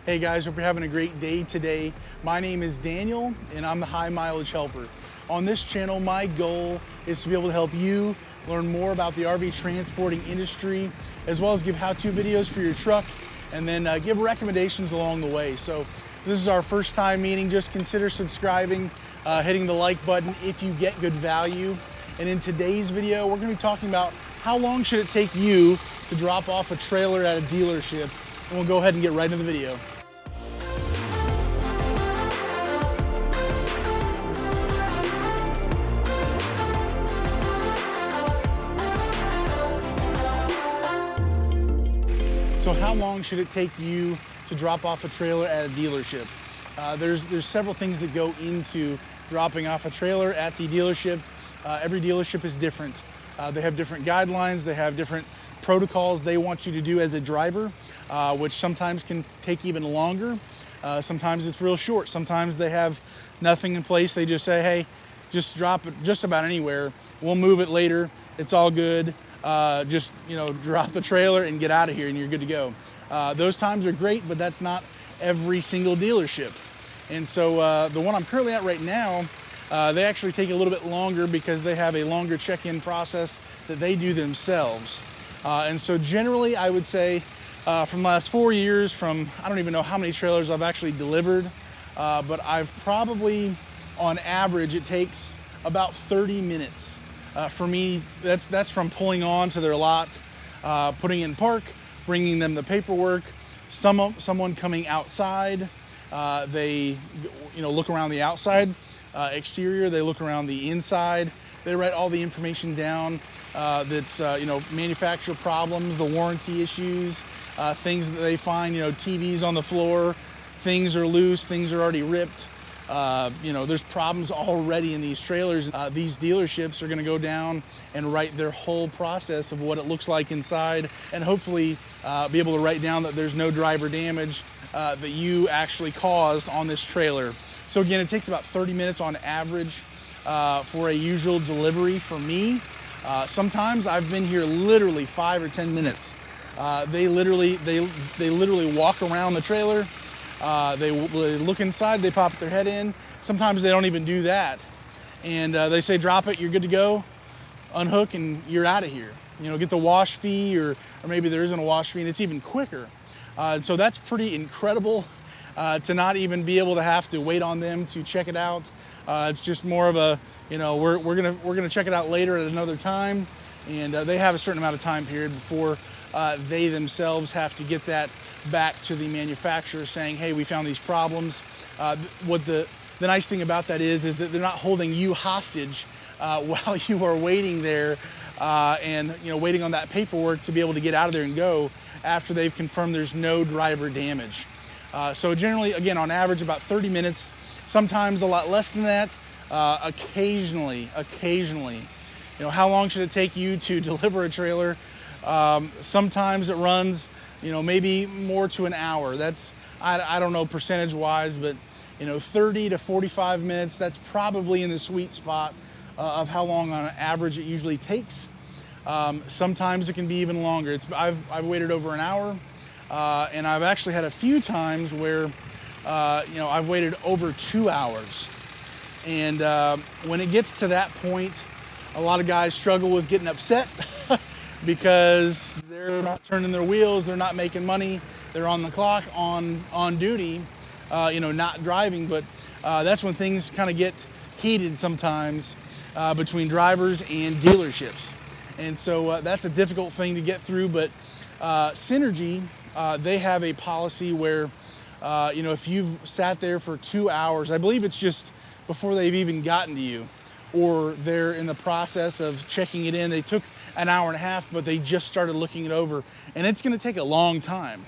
Hey guys, hope you're having a great day today. My name is Daniel and I'm the High Mileage Helper. On this channel, my goal is to be able to help you learn more about the RV transporting industry, as well as give how-to videos for your truck, and then give recommendations along the way. So if this is our first time meeting, just consider subscribing, hitting the like button if you get good value. And in today's video, we're gonna be talking about how long should it take you to drop off a trailer at a dealership. And we'll go ahead and get right into the video. So how long should it take you to drop off a trailer at a dealership? There's several things that go into dropping off a trailer at the dealership. Every dealership is different. They have different guidelines, they have different protocols they want you to do as a driver, which sometimes can take even longer. Sometimes it's real short. Sometimes they have nothing in place. They just say, hey, just drop it just about anywhere. We'll move it later. It's all good. Just drop the trailer and get out of here and you're good to go. Those times are great, but that's not every single dealership. And so the one I'm currently at right now, they actually take a little bit longer because they have a longer check-in process that they do themselves. And so generally I would say from the last 4 years, I don't even know how many trailers I've actually delivered, but I've probably, on average, it takes about 30 minutes. For me, that's from pulling on to their lot, putting in park, bringing them the paperwork, someone coming outside, they look around the outside exterior, they look around the inside, they write all the information down that's manufacturer problems, the warranty issues, things that they find, TVs on the floor, things are loose, things are already ripped. There's problems already in these trailers. These dealerships are going to go down and write their whole process of what it looks like inside, and hopefully be able to write down that there's no driver damage that you actually caused on this trailer. So again, it takes about 30 minutes on average for a usual delivery for me. Sometimes I've been here literally 5 or 10 minutes. They literally walk around the trailer. They look inside, they pop their head in. Sometimes they don't even do that. And they say, drop it, you're good to go, unhook, and you're out of here. Get the wash fee, or maybe there isn't a wash fee, and it's even quicker. So that's pretty incredible to not even be able to have to wait on them to check it out. It's just more of a, we're gonna check it out later at another time. And they have a certain amount of time period before they themselves have to get that back to the manufacturer saying, hey, we found these problems. What the nice thing about that is that they're not holding you hostage while you are waiting there and waiting on that paperwork to be able to get out of there and go after they've confirmed there's no driver damage. So generally, again, on average, about 30 minutes, sometimes a lot less than that. Occasionally, how long should it take you to deliver a trailer? Sometimes it runs, maybe more to an hour. That's, I don't know percentage wise, but 30 to 45 minutes, that's probably in the sweet spot of how long on average it usually takes. Sometimes it can be even longer. I've waited over an hour, and I've actually had a few times where I've waited over 2 hours. And when it gets to that point, a lot of guys struggle with getting upset because they're not turning their wheels, they're not making money, they're on the clock, on duty, not driving. But that's when things kind of get heated sometimes between drivers and dealerships. And so that's a difficult thing to get through. But Synergy, they have a policy where, if you've sat there for 2 hours, I believe it's just before they've even gotten to you, or they're in the process of checking it in. They took an hour and a half, but they just started looking it over, and it's going to take a long time.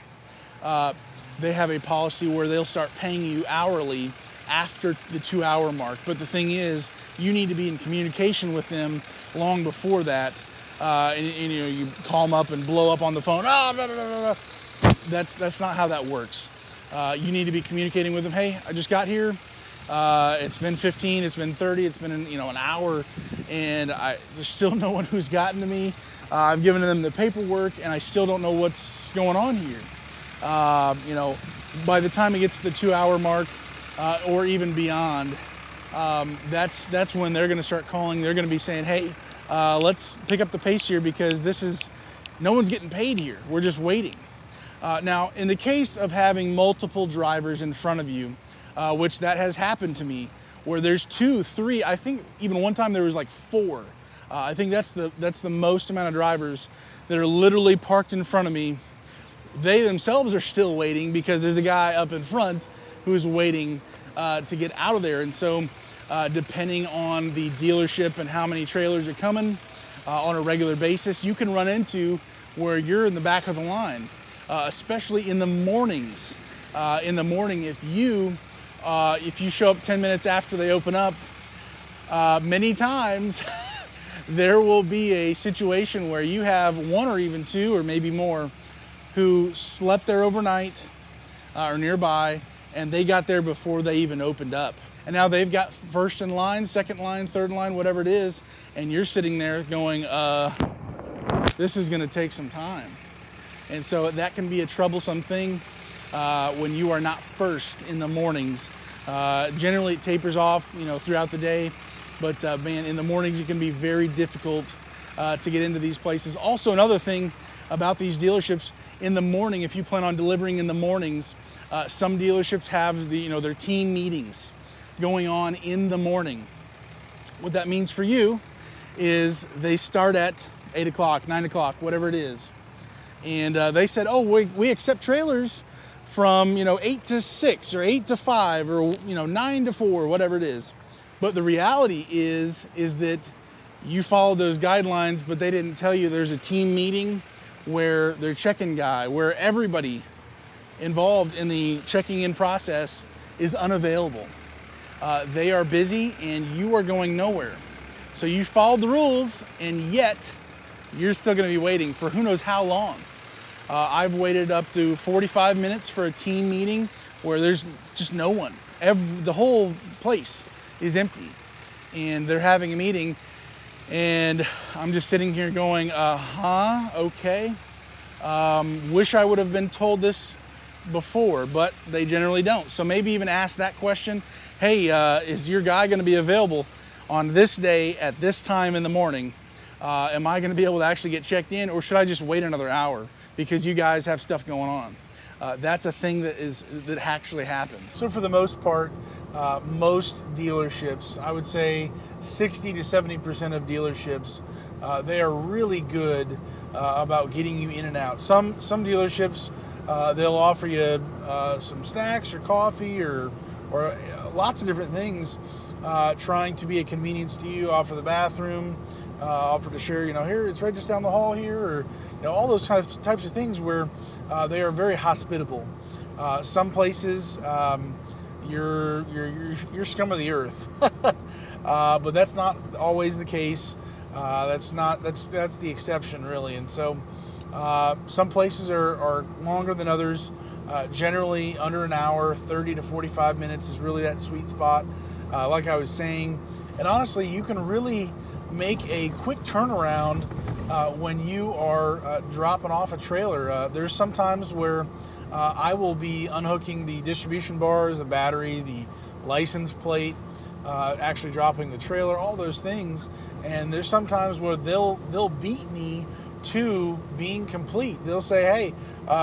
They have a policy where they'll start paying you hourly after the 2 hour mark. But the thing is, you need to be in communication with them long before that. And you call them up and blow up on the phone. Oh, blah, blah, blah, blah. That's not how that works. You need to be communicating with them. Hey, I just got here. It's been 15, it's been 30, it's been an hour, and there's still no one who's gotten to me. I've given them the paperwork, and I still don't know what's going on here. By the time it gets to the 2-hour mark, or even beyond, that's when they're going to start calling. They're going to be saying, hey, let's pick up the pace here, because no one's getting paid here. We're just waiting. Now, in the case of having multiple drivers in front of you, which that has happened to me, where there's 2, 3, I think even one time there was like 4. I think that's the most amount of drivers that are literally parked in front of me. They themselves are still waiting because there's a guy up in front who's waiting to get out of there. And so depending on the dealership and how many trailers are coming on a regular basis, you can run into where you're in the back of the line, especially in the mornings. In the morning, if you show up 10 minutes after they open up, many times there will be a situation where you have 1 or even 2 or maybe more who slept there overnight or nearby, and they got there before they even opened up. And now they've got first in line, second line, third line, whatever it is, and you're sitting there going, this is gonna take some time. And so that can be a troublesome thing when you are not first in the mornings. Generally it tapers off, throughout the day, but man, in the mornings it can be very difficult to get into these places. Also, another thing about these dealerships, in the morning, if you plan on delivering in the mornings, some dealerships have their team meetings going on in the morning. What that means for you is they start at 8 o'clock, 9 o'clock, whatever it is. And they said, oh, we accept trailers from 8 to 6 or 8 to 5 or 9 to 4, whatever it is. But the reality is that you followed those guidelines, but they didn't tell you there's a team meeting where their check-in guy, where everybody involved in the checking in process is unavailable. They are busy and you are going nowhere. So you followed the rules, and yet you're still going to be waiting for who knows how long. I've waited up to 45 minutes for a team meeting where there's just no one. The whole place is empty and they're having a meeting, and I'm just sitting here going, okay. Wish I would have been told this before, but they generally don't. So maybe even ask that question. Hey, is your guy going to be available on this day at this time in the morning? Am I going to be able to actually get checked in, or should I just wait another hour because you guys have stuff going on? That's a thing that actually happens. So for the most part, most dealerships, I would say 60 to 70% of dealerships, they are really good about getting you in and out. Some dealerships, they'll offer you some snacks or coffee or lots of different things, trying to be a convenience to you. Offer the bathroom, offer to share, here, it's right just down the hall here, or all those types of things where they are very hospitable. Some places, you're scum of the earth, but that's not always the case. That's the exception, really. And so some places are longer than others. Generally under an hour, 30 to 45 minutes is really that sweet spot, like I was saying. And honestly, you can really make a quick turnaround when you are dropping off a trailer. There's some times where I will be unhooking the distribution bars, the battery, the license plate, actually dropping the trailer, all those things. And there's some times where they'll beat me to being complete. They'll say, hey,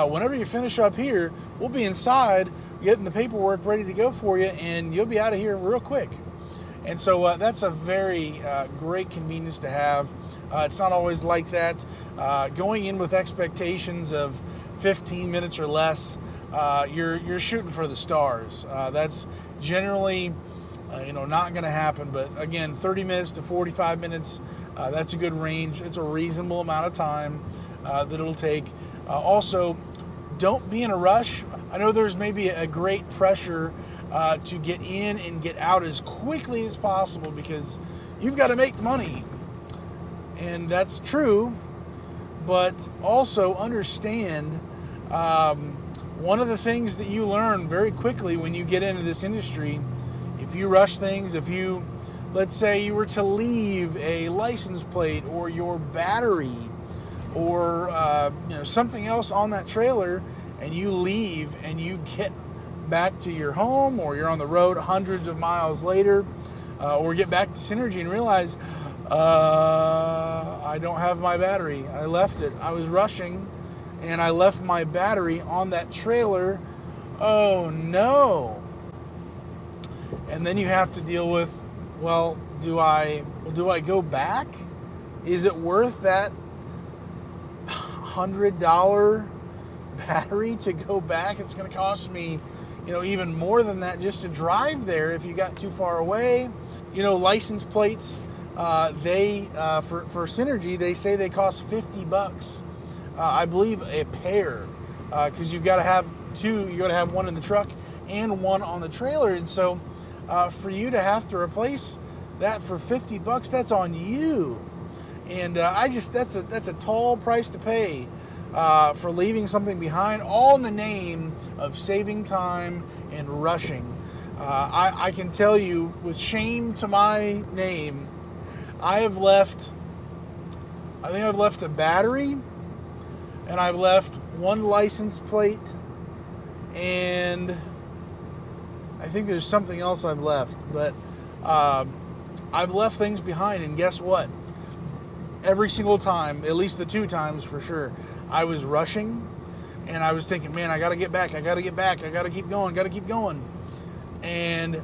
whenever you finish up here, we'll be inside getting the paperwork ready to go for you, and you'll be out of here real quick. And so that's a very great convenience to have. It's not always like that. Going in with expectations of 15 minutes or less, you're shooting for the stars. That's generally not going to happen. But again, 30 minutes to 45 minutes, that's a good range. It's a reasonable amount of time that it'll take. Also, don't be in a rush. I know there's maybe a great pressure to get in and get out as quickly as possible because you've got to make money. And that's true, but also understand one of the things that you learn very quickly when you get into this industry, if you rush things, let's say you were to leave a license plate or your battery or something else on that trailer, and you leave and you get back to your home, or you're on the road hundreds of miles later, or get back to Synergy and realize, I don't have my battery. I left it. I was rushing and I left my battery on that trailer. Oh no. And then you have to deal with, well, do I go back? Is it worth that $100 battery to go back? It's going to cost me, even more than that just to drive there if you got too far away. License plates, they for Synergy, they say they cost $50. I believe a pair, because you've got to have two. You got to have one in the truck and one on the trailer, and so for you to have to replace that for $50, that's on you. And that's a tall price to pay for leaving something behind, all in the name of saving time and rushing. I can tell you with shame to my name, I think I've left a battery, and I've left one license plate, and I think there's something else I've left, but I've left things behind, and guess what? Every single time, at least the 2 times for sure, I was rushing, and I was thinking, man, I got to get back, I got to keep going, and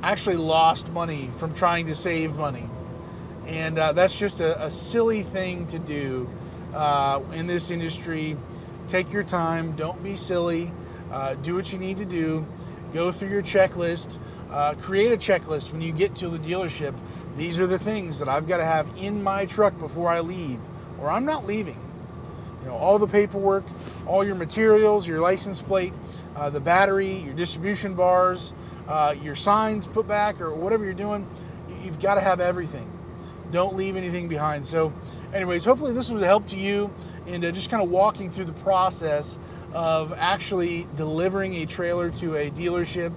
I actually lost money from trying to save money. And that's just a silly thing to do in this industry. Take your time, don't be silly, do what you need to do, go through your checklist, create a checklist when you get to the dealership. These are the things that I've got to have in my truck before I leave, or I'm not leaving. All the paperwork, all your materials, your license plate, the battery, your distribution bars, your signs put back, or whatever you're doing, you've got to have everything. Don't leave anything behind. So anyways, hopefully this was a help to you, and just kind of walking through the process of actually delivering a trailer to a dealership,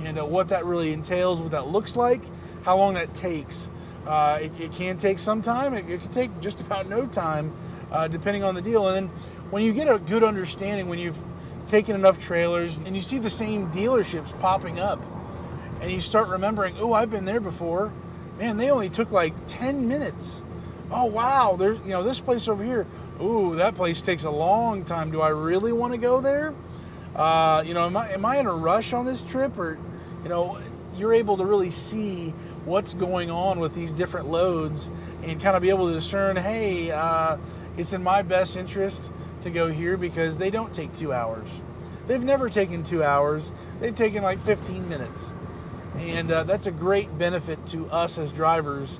and what that really entails, what that looks like, how long that takes. It can take some time. It can take just about no time, depending on the deal. And then when you get a good understanding, when you've taken enough trailers and you see the same dealerships popping up, and you start remembering, oh, I've been there before. Man, they only took like 10 minutes. Oh, wow, there's this place over here. Ooh, that place takes a long time. Do I really want to go there? Am I in a rush on this trip? Or, you're able to really see what's going on with these different loads and kind of be able to discern, hey, it's in my best interest to go here because they don't take 2 hours. They've never taken 2 hours. They've taken like 15 minutes. And that's a great benefit to us as drivers,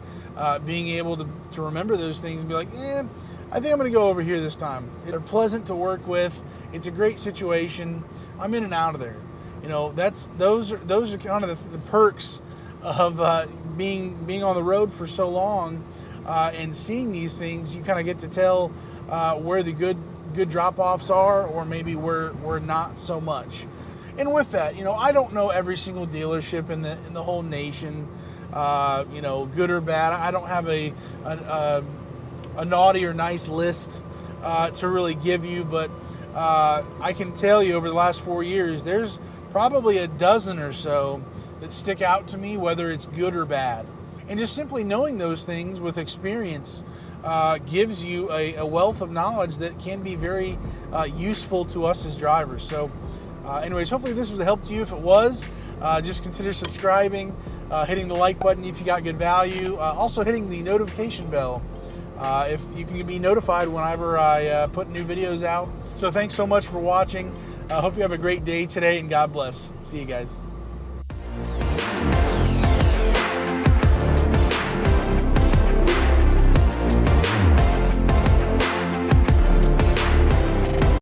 being able to remember those things and be like, I think I'm going to go over here this time. They're pleasant to work with. It's a great situation. I'm in and out of there. Those are kind of the perks of being on the road for so long, and seeing these things. You kind of get to tell where the good drop-offs are, or maybe where not so much. And with that, I don't know every single dealership in the whole nation, good or bad. I don't have a naughty or nice list to really give you, but I can tell you over the last 4 years, there's probably a dozen or so that stick out to me, whether it's good or bad. And just simply knowing those things with experience gives you a wealth of knowledge that can be very useful to us as drivers. So anyways, hopefully this was a help to you. If it was, just consider subscribing, hitting the like button if you got good value, also hitting the notification bell if you can be notified whenever I put new videos out. So thanks so much for watching. I hope you have a great day today, and God bless. See you guys.